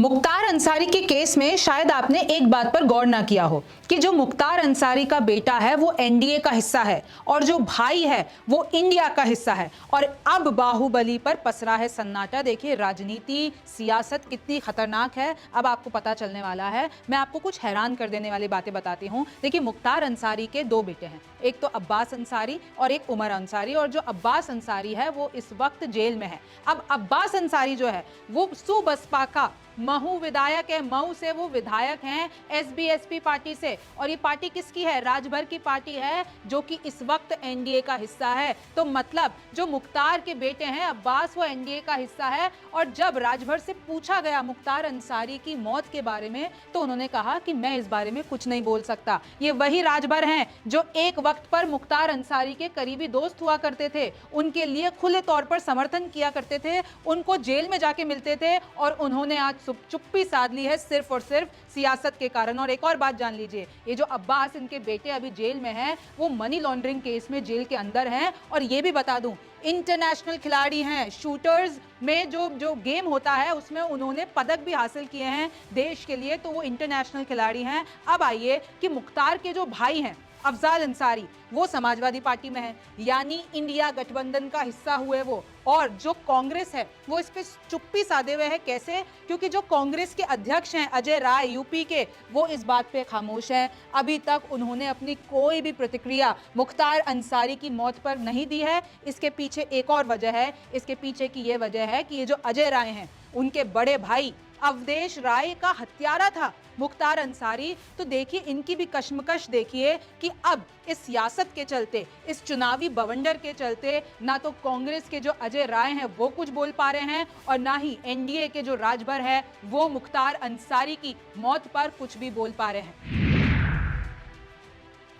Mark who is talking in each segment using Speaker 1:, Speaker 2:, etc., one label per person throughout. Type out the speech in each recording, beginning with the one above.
Speaker 1: मुख्तार अंसारी के केस में शायद आपने एक बात पर गौर ना किया हो कि जो मुख्तार अंसारी का बेटा है वो एनडीए का हिस्सा है और जो भाई है वो इंडिया का हिस्सा है। और अब बाहुबली पर पसरा है सन्नाटा। देखिए राजनीति सियासत कितनी खतरनाक है अब आपको पता चलने वाला है। मैं आपको कुछ हैरान कर देने वाली बातें बताती हूँ। देखिए मुख्तार अंसारी के दो बेटे हैं, एक तो अब्बास अंसारी और एक उमर अंसारी। और जो अब्बास अंसारी है वो इस वक्त जेल में है। अब अब्बास अंसारी जो है वो बसपा का महू विधायक है, मऊ से वो विधायक हैं एसबीएसपी पार्टी से। और ये पार्टी किसकी है? राजभर की पार्टी है जो कि इस वक्त एनडीए का हिस्सा है। तो मतलब जो मुख्तार के बेटे हैं अब्बास वो एनडीए का हिस्सा है। और जब राजभर से पूछा गया मुख्तार अंसारी की मौत के बारे में तो उन्होंने कहा कि मैं इस बारे में कुछ नहीं बोल सकता। ये वही राजभर हैं जो एक वक्त पर मुख्तार अंसारी के करीबी दोस्त हुआ करते थे, उनके लिए खुले तौर पर समर्थन किया करते थे, उनको जेल में जाके मिलते थे और उन्होंने आज चुप्पी साध ली है सिर्फ और सिर्फ सियासत के कारण। और एक और बात जान लीजिए, ये जो अब्बास इनके बेटे अभी जेल में हैं वो मनी लॉन्ड्रिंग केस में जेल के अंदर हैं। और ये भी बता दूं इंटरनेशनल खिलाड़ी हैं, शूटर्स में जो गेम होता है उसमें उन्होंने पदक भी हासिल किए हैं देश के लिए, तो वो इंटरनेशनल खिलाड़ी हैं। अब आइए कि मुख्तार के जो भाई हैं अफजाल अंसारी वो समाजवादी पार्टी में है, यानी इंडिया गठबंधन का हिस्सा हुए वो। और जो कांग्रेस है वो इस पे चुप्पी साधे हुए है। कैसे? क्योंकि जो कांग्रेस के अध्यक्ष हैं अजय राय यूपी के, वो इस बात पे खामोश हैं। अभी तक उन्होंने अपनी कोई भी प्रतिक्रिया मुख्तार अंसारी की मौत पर नहीं दी है। इसके पीछे एक और वजह है, इसके पीछे की ये वजह है कि ये जो अजय राय हैं उनके बड़े भाई अवधेश राय का हत्यारा था मुख्तार अंसारी। तो देखिए इनकी भी कश्मकश देखिए कि अब इस सियासत के चलते, इस चुनावी बवंडर के चलते ना तो कांग्रेस के जो अजय राय हैं वो कुछ बोल पा रहे हैं और ना ही एनडीए के जो राजभर है वो मुख्तार अंसारी की मौत पर कुछ भी बोल पा रहे हैं।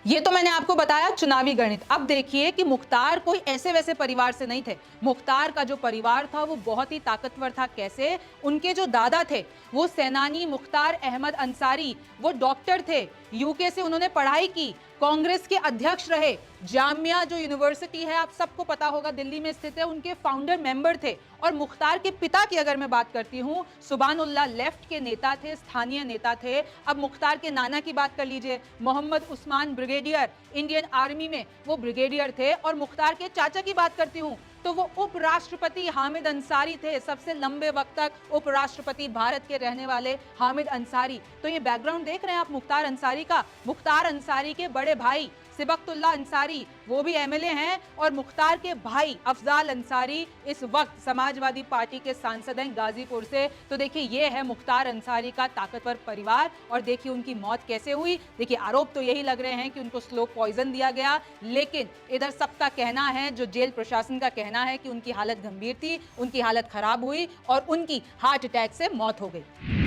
Speaker 1: ये तो मैंने आपको बताया चुनावी गणित। अब देखिए कि मुख्तार कोई ऐसे वैसे परिवार से नहीं थे। मुख्तार का जो परिवार था वो बहुत ही ताकतवर था। कैसे? उनके जो दादा थे वो सेनानी मुख्तार अहमद अंसारी, वो डॉक्टर थे, यूके से उन्होंने पढ़ाई की, कांग्रेस के अध्यक्ष रहे, जामिया जो यूनिवर्सिटी है आप सबको पता होगा दिल्ली में स्थित है, उनके फाउंडर मेंबर थे। और मुख्तार के पिता की अगर मैं बात करती हूँ, सुभानुल्लाह लेफ्ट के नेता थे, स्थानीय नेता थे। अब मुख्तार के नाना की बात कर लीजिए, Mohammad Usman brigadier, Indian army में वो ब्रिगेडियर थे। और मुख्तार के चाचा की बात करती हूँ तो वो उपराष्ट्रपति हामिद अंसारी थे, सबसे लंबे वक्त तक उपराष्ट्रपति भारत के रहने वाले हामिद अंसारी। तो ये बैकग्राउंड देख रहे हैं आप मुख्तार अंसारी का। मुख्तार अंसारी के बड़े भाई सिबकतुल्ला अंसारी वो भी एमएलए हैं और मुख्तार के भाई अफजाल अंसारी इस वक्त समाजवादी पार्टी के सांसद हैं गाजीपुर से। तो देखिए ये है मुख्तार अंसारी का ताकतवर परिवार। और देखिए उनकी मौत कैसे हुई। देखिए आरोप तो यही लग रहे हैं कि उनको स्लो पॉइजन दिया गया, लेकिन इधर सबका कहना है, जो जेल प्रशासन का कहना है कि उनकी हालत गंभीर थी, उनकी हालत खराब हुई और उनकी हार्ट अटैक से मौत हो गई।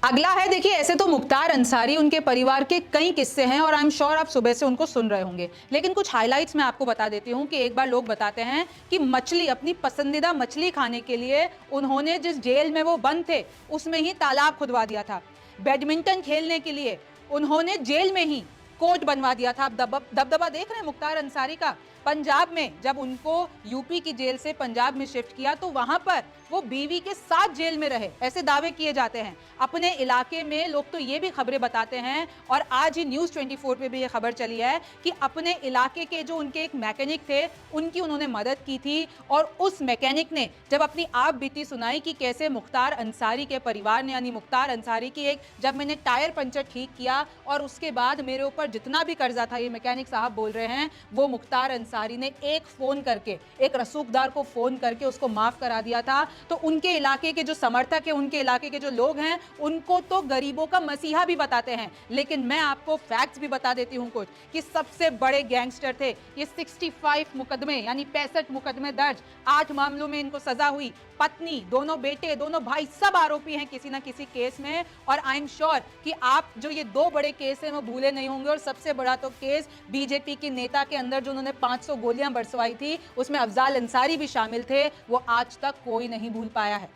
Speaker 1: अगला है, देखिए ऐसे तो मुख्तार अंसारी उनके परिवार के कई किस्से हैं और आई एम श्योर आप सुबह से उनको सुन रहे होंगे, लेकिन कुछ हाइलाइट्स मैं आपको बता देती हूँ कि एक बार लोग बताते हैं कि मछली, अपनी पसंदीदा मछली खाने के लिए उन्होंने जिस जेल में वो बंद थे उसमें ही तालाब खुदवा दिया था। बैडमिंटन खेलने के लिए उन्होंने जेल में ही कोर्ट बनवा दिया था। दबदबा देख रहे हैं मुख्तार अंसारी का। पंजाब में जब उनको यूपी की जेल से पंजाब में शिफ्ट किया तो वहां पर वो बीवी के साथ जेल में रहे, ऐसे दावे किए जाते हैं। अपने इलाके में लोग तो ये भी खबरें बताते हैं और आज ही न्यूज़ 24 पे भी ये खबर चली है कि अपने इलाके के जो उनके एक मैकेनिक थे उनकी उन्होंने मदद की थी। और उस मैकेनिक ने जब अपनी आप बीती सुनाई कि कैसे मुख्तार अंसारी के परिवार ने, यानी मुख्तार अंसारी की एक, जब मैंने टायर पंचर ठीक किया और उसके बाद मेरे ऊपर जितना भी कर्जा था, ये मैकेनिक साहब बोल रहे हैं, वो मुख्तार अंसारी ने एक फोन करके, एक रसूखदार को फोन करके उसको माफ करा दिया था। तो उनके इलाके के जो समर्थक है, उनके इलाके के जो लोग हैं, उनको तो गरीबों का मसीहा भी बताते हैं। लेकिन मैं आपको फैक्ट्स भी बता देती हूं कुछ, कि सबसे बड़े गैंगस्टर थे ये। 65 मुकदमे यानी 65 मुकदमे दर्ज, 8 मामलों में इनको सजा हुई। पत्नी, दोनों बेटे, दोनों भाई सब आरोपी हैं किसी ना किसी केस में। और आई एम श्योर कि आप जो ये 2 बड़े केस हैं वो भूले नहीं होंगे। और सबसे बड़ा तो केस बीजेपी की नेता के अंदर जो उन्होंने 500 गोलियां बरसवाई थी, उसमें अफजाल अंसारी भी शामिल थे, वो आज तक कोई नहीं भूल पाया है।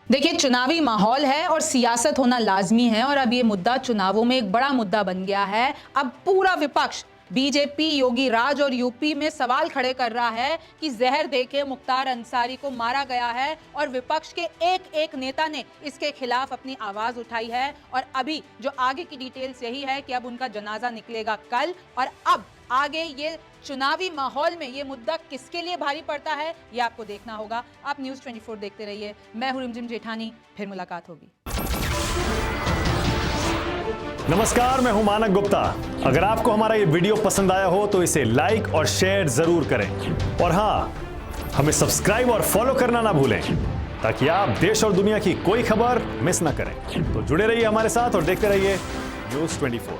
Speaker 1: देखिए चुनावी माहौल है और सियासत होना लाजमी है और अब ये मुद्दा चुनावों में एक बड़ा मुद्दा बन गया है। अब पूरा विपक्ष बीजेपी योगी राज और यूपी में सवाल खड़े कर रहा है कि जहर देके मुख्तार अंसारी को मारा गया है और विपक्ष के एक एक नेता ने इसके खिलाफ अपनी आवाज उठाई है। और अभी जो आगे की डिटेल्स यही है कि अब उनका जनाजा निकलेगा कल, और अब आगे ये चुनावी माहौल में ये मुद्दा किसके लिए भारी पड़ता है ये आपको देखना होगा। आप न्यूज़ 24 देखते रहिए। मैं हूं रिमझिम जेठानी, फिर मुलाकात होगी।
Speaker 2: नमस्कार, मैं हूं मानक गुप्ता। अगर आपको हमारा ये वीडियो पसंद आया हो तो इसे लाइक और शेयर जरूर करें, और हाँ, हमें सब्सक्राइब और फॉलो करना ना भूलें ताकि आप देश और दुनिया की कोई खबर मिस ना करें। तो जुड़े रहिए हमारे साथ और देखते रहिए न्यूज़ 24।